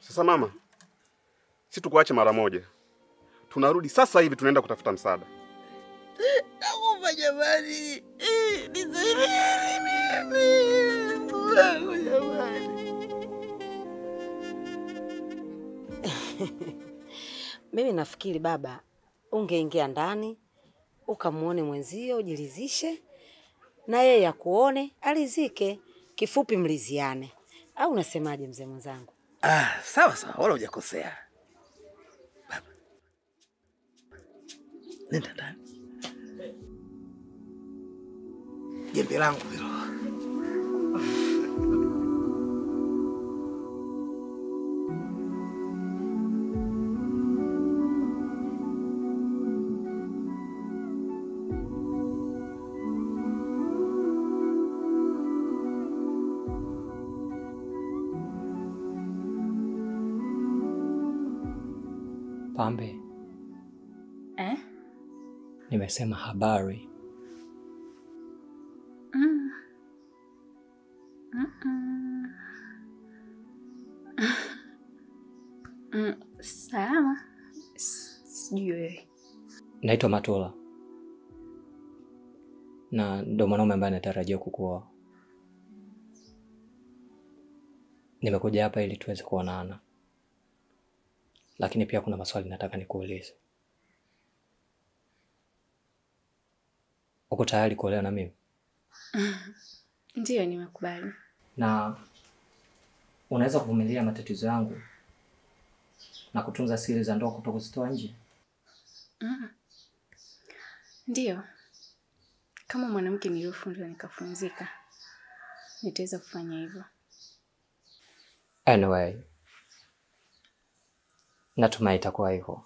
Sasa mama, si tukuache mara moja. Tunarudi sasa hivi, tunaenda kutafuta msaada. Nakufa jamani. Nisaidieni mimi. Mungu jamani. Mimi nafikiri baba, ungeingia ndani, ukamuone mwenzio, ujilizishe, na yeye akuone, alizike, kifupi mliziane. Au unasemaje mzee mwenzangu? Sawa sawa, wala hujakosea. Baba. Nenda ndani. Jembe langu hilo. Pambe. Nimesema habari. Salama. Sijui wewe. Naitwa Matola. Na ndo mwanaume ambaye natarajia kukuoa. Nimekuja hapa ili tuweze kuonana. Lakini pia kuna maswali nataka nikuulize. Uko tayari kuolewa na mimi? Ndiyo, nimekubali. Na unaweza kuvumilia matatizo yangu na kutunza siri za ndoa kutokuzitoa nje? Ndiyo. Kama mwanamke niliyofunzwa nikafunzika, nitaweza kufanya hivyo. Anyway, natumai itakuwa hivyo.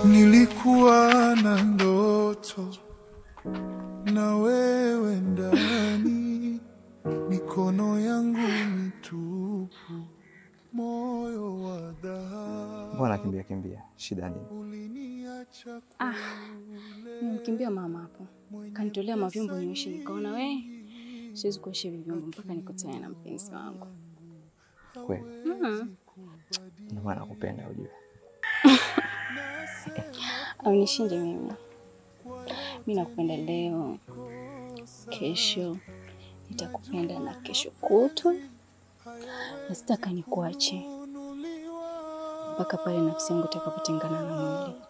Nilikuwa na ndoto na wewe ndani, mikono yangu mitupu, moyo wa dhahabu. Mbona kimbia? Shida nini? Nimkimbia mama hapo. Kanitolea mavyombo nioshe, nikaona siwezi kuosha vyombo mpaka nikutane na mpenzi wangu. Kweli? Ndio maana nakupenda ujue. Au nishinde mimi. Mimi nakupenda leo, kesho nitakupenda na kesho kutwa. Na sitaka nikuache mpaka pale nafsi yangu itakapotengana na mwili.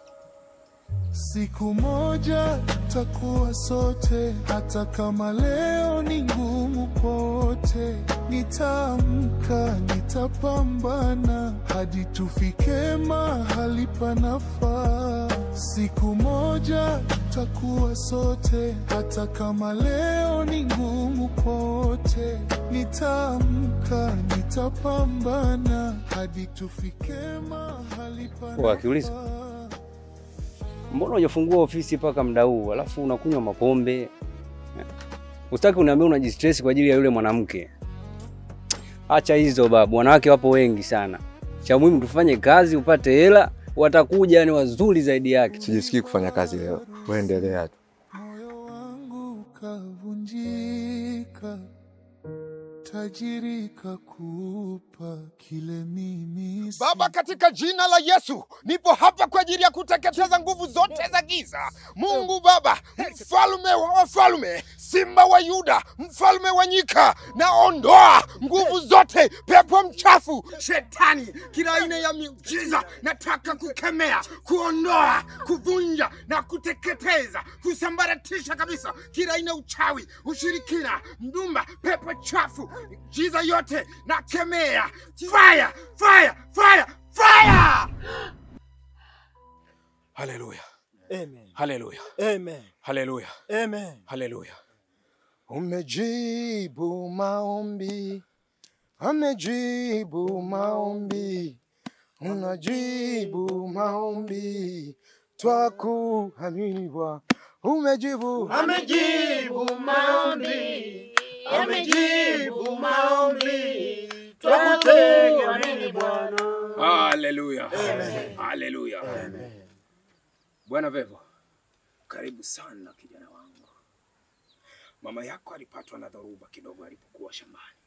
Siku moja tutakuwa sote, hata kama leo ni ngumu pote. Nitaamka, nitapambana hadi tufike mahali panafaa. Siku moja tutakuwa sote, hata kama leo ni ngumu pote. Nitaamka, nitapambana hadi tufike mahali panafaa. Wakiuliza, mbona hujafungua ofisi mpaka muda huu alafu unakunywa mapombe? Usitaki uniambie unajistress kwa ajili ya yule mwanamke. Acha hizo babu, wanawake wapo wengi sana. Cha muhimu tufanye kazi upate hela, watakuja ni wazuri zaidi yake. Sijisikii kufanya kazi leo. Wewe endelea tu. Moyo wangu kavunjika, tajiri kakupa kile mimi. Baba, katika jina la Yesu, nipo hapa kwa ajili ya kuteketeza nguvu zote za giza. Mungu Baba, mfalme wa wafalme, Simba wa Yuda, mfalme wa nyika, naondoa nguvu zote, pepo mchafu, shetani, kila aina ya miujiza, nataka kukemea, kuondoa, kuvunja na kuteketeza, kusambaratisha kabisa kila aina uchawi, ushirikina, ndumba, pepo chafu, miujiza yote nakemea. Fire, fire, fire, fire! Haleluya. Amen. Haleluya. Amen. Haleluya. Amen. Haleluya. Umejibu maombi. Amejibu maombi. Unajibu maombi. Twakuamini Bwana. Umejibu. Amejibu maombi. Amejibu maombi. Twakutegemea Bwana. Haleluya. Haleluya. Bwana Vevo, karibu sana kijana wangu. Mama yako alipatwa na dhoruba kidogo alipokuwa shambani,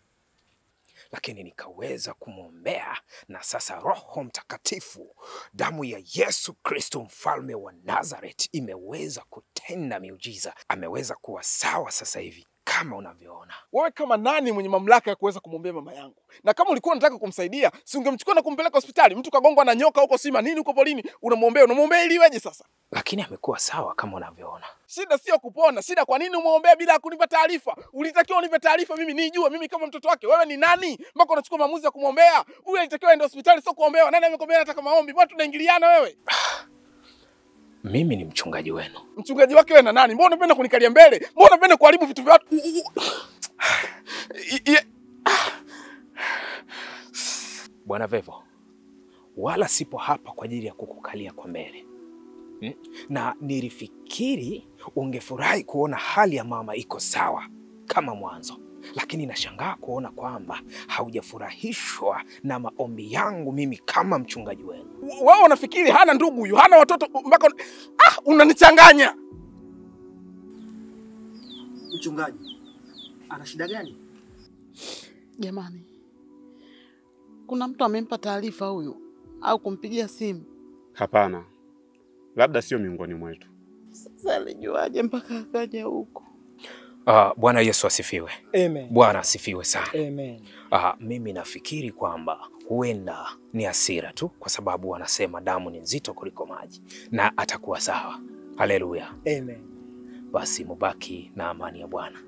lakini nikaweza kumwombea, na sasa Roho Mtakatifu, damu ya Yesu Kristo mfalme wa Nazareth imeweza kutenda miujiza. Ameweza kuwa sawa sasa hivi kama unavyoona. Wewe kama nani mwenye mamlaka ya kuweza kumwombea mama yangu? Na kama ulikuwa unataka kumsaidia, si ungemchukua na kumpeleka hospitali? Mtu kagongwa na nyoka huko sima nini huko polini, unamwombea ili iweje sasa? Lakini amekuwa sawa kama unavyoona. Shida sio kupona, shida kwa nini umwombea bila kunipa taarifa? Ulitakiwa unipe taarifa mimi nijue, mimi kama mtoto wake. Wewe ni nani mpaka unachukua maamuzi ya kumwombea? Huyu alitakiwa aende hospitali, sio kuombewa. Nani amekwambia nataka maombi? Mbona tunaingiliana wewe? Mimi ni mchungaji wenu. Mchungaji wake wewe na nani? Mbona unapenda kunikalia mbele? Mbona unapenda kuharibu vitu vya watu? Bwana Vevo, wala sipo hapa kwa ajili ya kukukalia kwa mbele. Na nilifikiri ungefurahi kuona hali ya mama iko sawa kama mwanzo. Lakini nashangaa kuona kwamba haujafurahishwa na maombi yangu mimi kama mchungaji wenu. Wewe unafikiri hana ndugu huyu, hana watoto mpaka unanichanganya. Mchungaji, ana shida gani? Jamani, kuna mtu amempa taarifa huyu au kumpigia simu? Hapana, labda sio miongoni mwetu. Sasa alijuaje mpaka akaja huko? Bwana Yesu asifiwe. Amen. Bwana asifiwe sana. Amen. Mimi nafikiri kwamba huenda ni hasira tu, kwa sababu wanasema damu ni nzito kuliko maji, na atakuwa sawa. Haleluya. Amen. Basi mubaki na amani ya Bwana.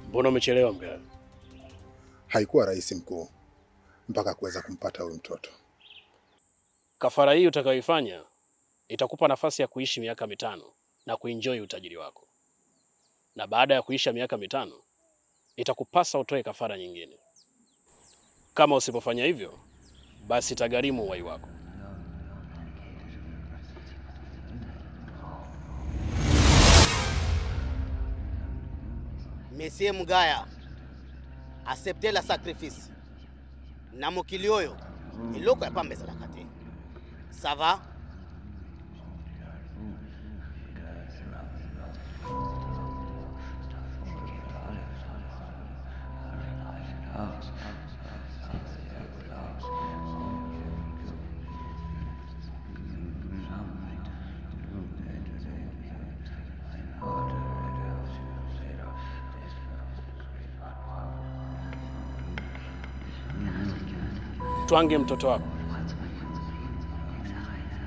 Mbona umechelewa mganga? Haikuwa rahisi mkuu mpaka kuweza kumpata huyu mtoto. Kafara hii utakayoifanya itakupa nafasi ya kuishi miaka 5 na kuenjoy utajiri wako. Na baada ya kuisha miaka 5 itakupasa utoe kafara nyingine. Kama usipofanya hivyo, basi itagharimu uhai wako. Monsieur Mugaya, acceptez la sacrifice. Na mokili oyo, iloko ya pamba ezalaka te. Ça va? Twange mtoto wako.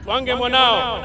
Twange mwanao.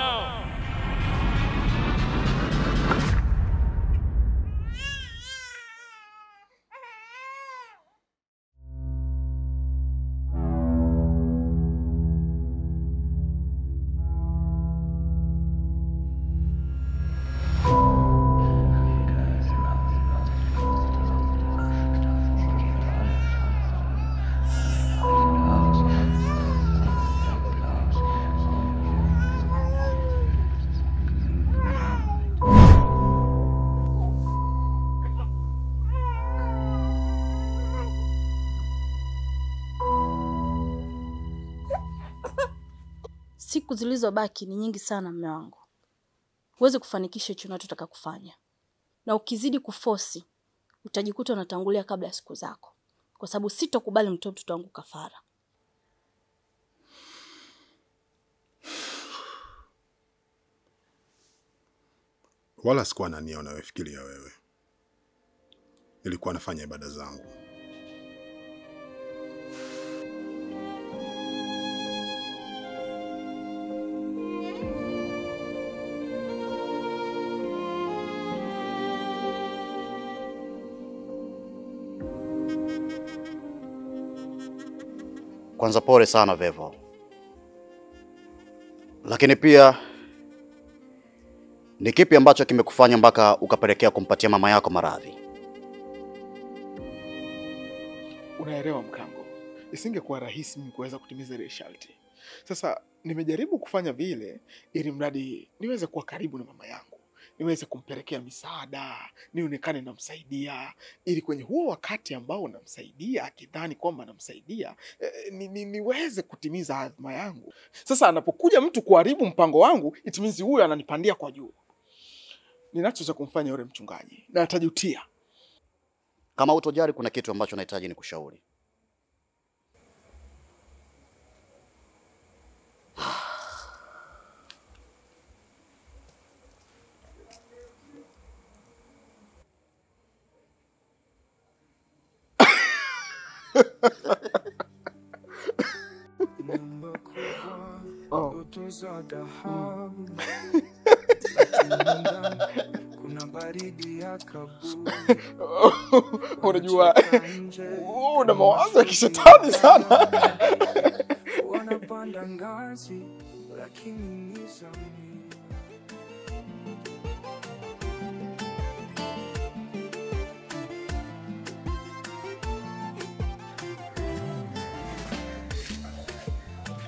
siku zilizobaki ni nyingi sana mume wangu. Huwezi kufanikisha hicho unachotaka kufanya. Na ukizidi kuforce, utajikuta unatangulia kabla ya siku zako. Kwa sababu sitokubali mtoto wangu kafara. Wala sikuwa na nia unayofikiria wewe. Nilikuwa nafanya ibada zangu. Kwanza pole sana Vevo. Lakini pia ni kipi ambacho kimekufanya mpaka ukapelekea kumpatia mama yako maradhi? Unaelewa mkango, isingekuwa rahisi mimi kuweza kutimiza ile sharti. Sasa nimejaribu kufanya vile ili mradi niweze kuwa karibu na mama yangu, niweze kumpelekea misaada, nionekane namsaidia, ili kwenye huo wakati ambao namsaidia akidhani kwamba namsaidia niweze kutimiza azma yangu. Sasa anapokuja mtu kuharibu mpango wangu, it means huyo ananipandia kwa juu. Ninachoweza kumfanya yule mchungaji na atajutia. Kama utojari, kuna kitu ambacho nahitaji nikushauri. Kuna baridi ya kaburi. Unajua una mawazo ya kishetani sana. Wanapanda ngazi lakini ni zamani.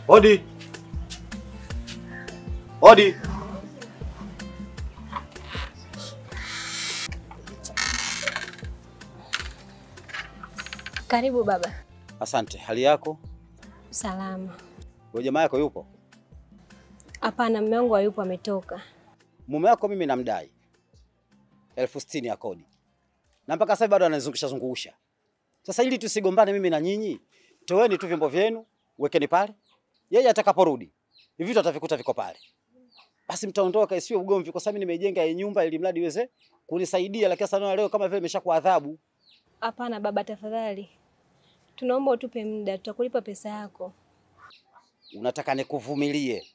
Odi. Odi. Karibu baba. Asante. Hali yako? Salama. Wewe jamaa yako yupo? Hapana, mume wangu hayupo, ametoka. Mume wako mimi namdai 60,000 ya kodi. Na mpaka sasa bado anazungusha. Sasa ili tusigombane mimi na nyinyi, toeni tu vyombo vyenu, wekeni pale. Yeye atakaporudi, hivi vitu atavikuta viko pale. Basi mtaondoka, isiwe ugomvi, kwa sababu nimejenga hii nyumba ili mradi iweze kunisaidia, lakini sasa leo kama vile imeshakuwa adhabu. Hapana baba, tafadhali. Tunaomba utupe muda, tutakulipa pesa yako. Unataka nikuvumilie?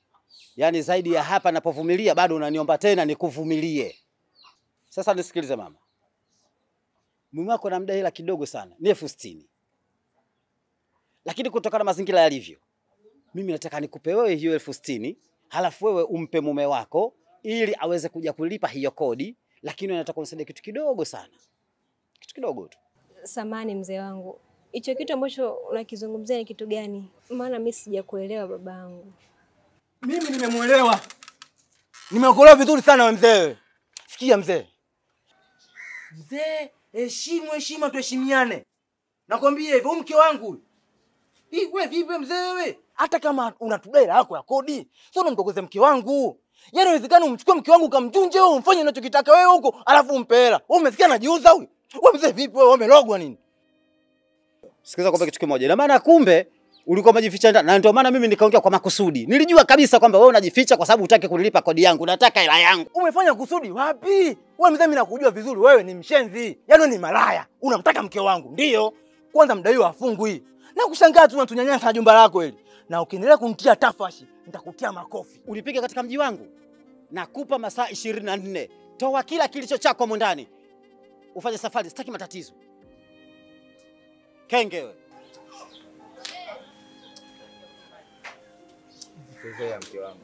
Yaani zaidi ya hapa napovumilia bado unaniomba tena nikuvumilie. Sasa nisikilize mama. Mume wako namdai hela kidogo sana, ni 60,000. Lakini kutokana na mazingira yalivyo, mimi nataka nikupe wewe hiyo 60,000, halafu wewe umpe mume wako ili aweze kuja kulipa hiyo kodi, lakini nataka unisaidie kitu kidogo sana. Kitu kidogo tu. Samahani mzee wangu. Hicho kitu ambacho unakizungumzia ni kitu gani? Maana mimi sijakuelewa babangu. Mimi nimemuelewa. Nimeokolewa vizuri sana wewe mzee. Sikia mzee. Mzee, heshima tuheshimiane. Nakwambia hivyo mke wangu. Hii wewe vipi mzee wewe? Hata kama unatudai yako ya kodi, sio unamtokoze mke wangu. Yaani inawezekana umchukue mke wangu kamjunje wewe umfanye unachokitaka wewe huko, alafu umpe hela. Wewe umesikia anajiuza huyu? Wewe mzee vipi wewe umelogwa nini? Sikiza kwamba kitu kimoja. Na maana kumbe ulikuwa umejificha ndani. Na ndio maana mimi nikaongea kwa makusudi. Nilijua kabisa kwamba wewe unajificha kwa sababu hutaki kunilipa kodi yangu. Nataka hela yangu. Umefanya kusudi wapi? Wewe mzee mimi nakujua vizuri, wewe ni mshenzi. Yaani ni malaya. Unamtaka mke wangu. Ndio. Kwanza mdaiwa afungwi. Na kushangaa tu unatunyanyasa jumba lako hili. Na ukiendelea kumtia tafashi, nitakutia makofi. Ulipiga katika mji wangu. Nakupa masaa 24. Toa kila kilicho chako huko ndani. Ufanye safari, sitaki matatizo. Kenge wewe. Sasa mke wangu.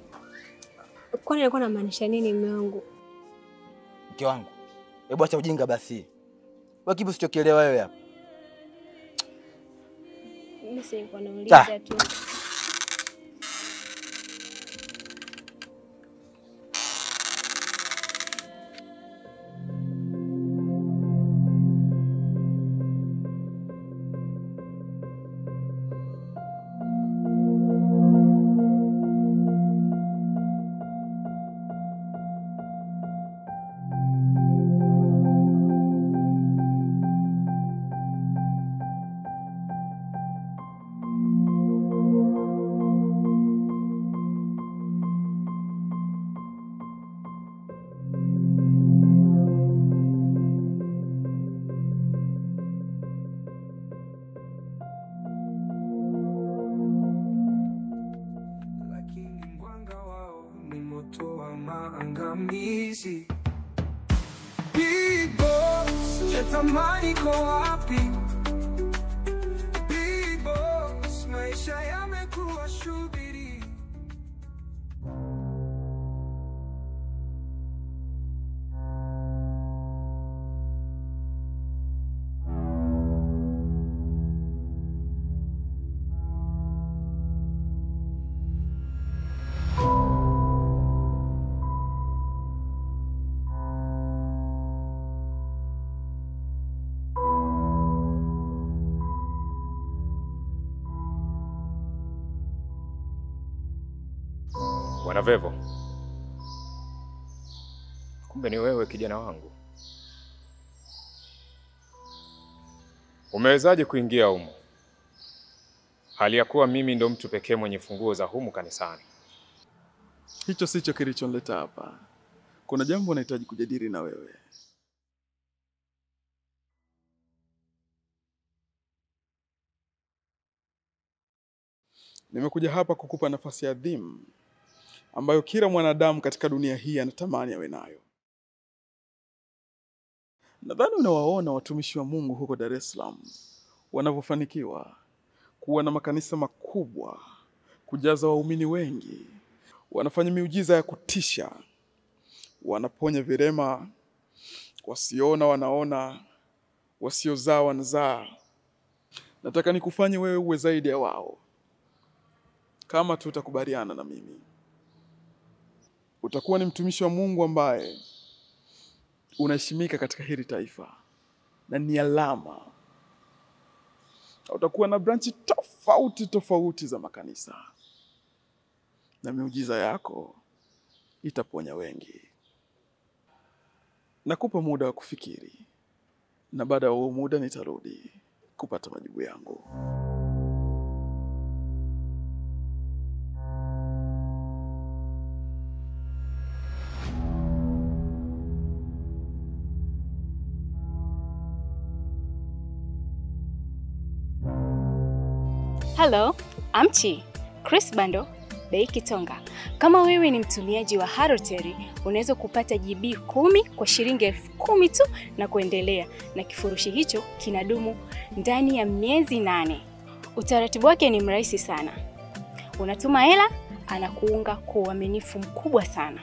Kwani alikuwa anamaanisha nini mume wangu? Mke wangu. Hebu acha ujinga basi. Wewe kipi usichokielewa wewe hapa? Mimi si nilikuwa nauliza tu. maangamizi. Big Boss, je thamani iko wapi? Big Boss, maisha yamekuwa shubiri. Bwana Vevo, kumbe ni wewe kijana wangu. Umewezaje kuingia humu hali ya kuwa mimi ndo mtu pekee mwenye funguo za humu kanisani? Hicho sicho kilichonileta hapa. Kuna jambo nahitaji kujadili na wewe. Nimekuja hapa kukupa nafasi adhimu ambayo kila mwanadamu katika dunia hii anatamani awe nayo. Nadhani unawaona watumishi wa Mungu huko Dar es Salaam wanavyofanikiwa kuwa na makanisa makubwa, kujaza waumini wengi, wanafanya miujiza ya kutisha, wanaponya virema, wasiona wanaona, wasiozaa wanazaa. Nataka nikufanye wewe uwe zaidi ya wao. Kama tu utakubaliana na mimi, utakuwa ni mtumishi wa Mungu ambaye unaheshimika katika hili taifa na ni alama. Utakuwa na branchi tofauti za makanisa na miujiza yako itaponya wengi. Nakupa muda wa kufikiri na baada ya huo muda nitarudi kupata majibu yangu. Hello, Amchi, Chris Bando, Bei Kitonga. Kama wewe ni mtumiaji wa Halotel, unaweza kupata GB 10 kwa shilingi 10,000 tu na kuendelea, na kifurushi hicho kinadumu ndani ya miezi 8. Utaratibu wake ni mrahisi sana. Unatuma hela, anakuunga kwa uaminifu mkubwa sana.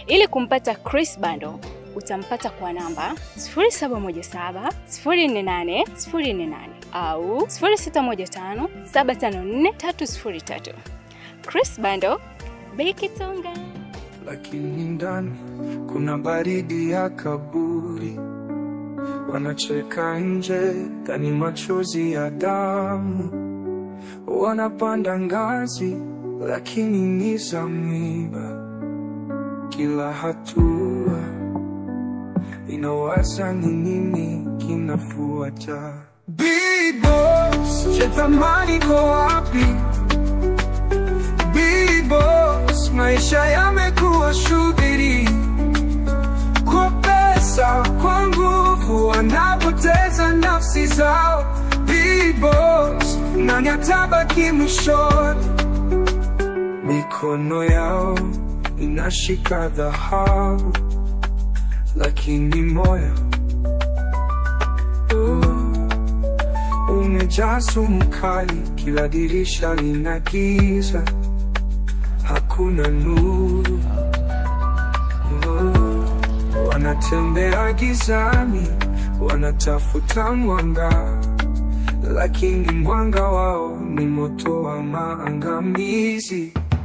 Ili kumpata Chris Bando, utampata kwa namba 0717 048 048 au 0615 754 303. Chris Bando, Bei Kitonga. Lakini ndani kuna baridi ya kaburi, wanacheka nje ndani machozi ya damu, wanapanda ngazi lakini ni za mwiba. Kila hatua inawaza ni nini kinafuata. Big Boss, je thamani iko wapi? Big Boss, maisha yamekuwa shubiri. Kwa pesa, kwa nguvu, wanapoteza nafsi zao. Big Boss, nani atabaki mwishoni? Mikono yao inashika dhahabu, lakini moyo umejaa sumu kali. Kila dirisha lina giza, hakuna nuru. Wanatembea gizani, wanatafuta mwanga, lakini mwanga wao ni moto wa maangamizi.